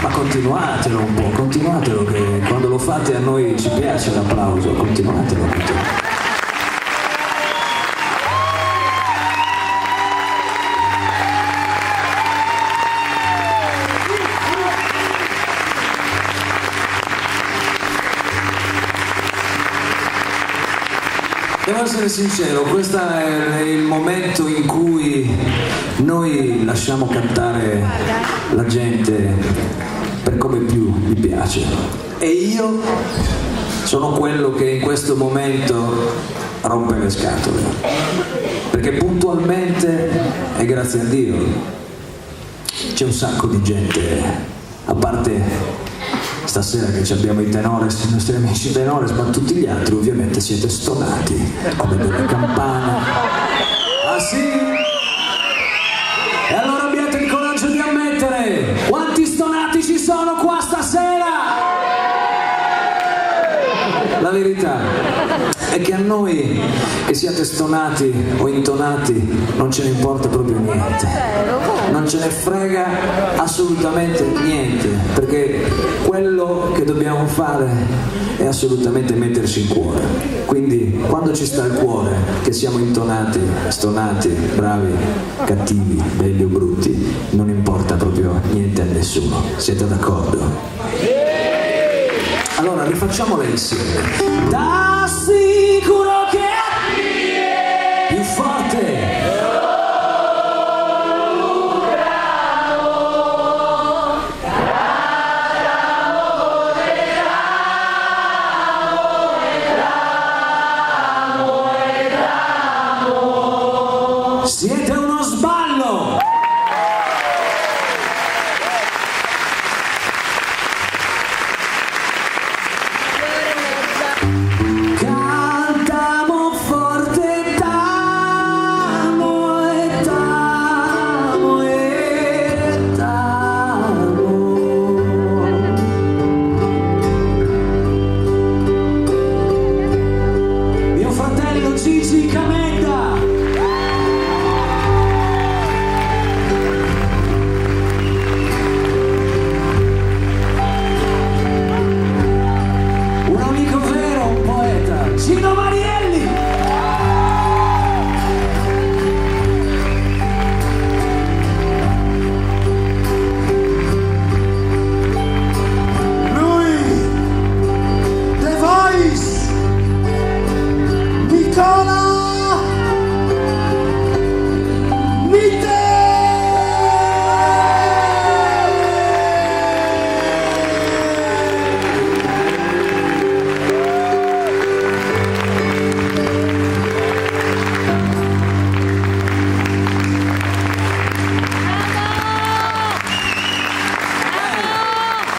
Ma continuatelo un po', continuatelo, che quando lo fate a noi ci piace l'applauso, continuatelo. Devo essere sincero, questo è il momento in cui noi lasciamo cantare la gente per come più gli piace. E io sono quello che in questo momento rompe le scatole. Perché puntualmente, e grazie a Dio, c'è un sacco di gente, a parte stasera che abbiamo i tenores, i nostri amici tenores, ma tutti gli altri ovviamente siete stonati come delle campane. Ah sì? E allora abbiate il coraggio di ammettere quanti stonati ci sono qua stasera? La verità è che a noi, che siate stonati o intonati, non ce ne importa proprio niente, non ce ne frega assolutamente niente, perché quello che dobbiamo fare è assolutamente metterci il cuore. Quindi quando ci sta il cuore, che siamo intonati, stonati, bravi, cattivi, belli o brutti, non importa proprio niente a nessuno. Siete d'accordo? Allora rifacciamola insieme. Da sicuro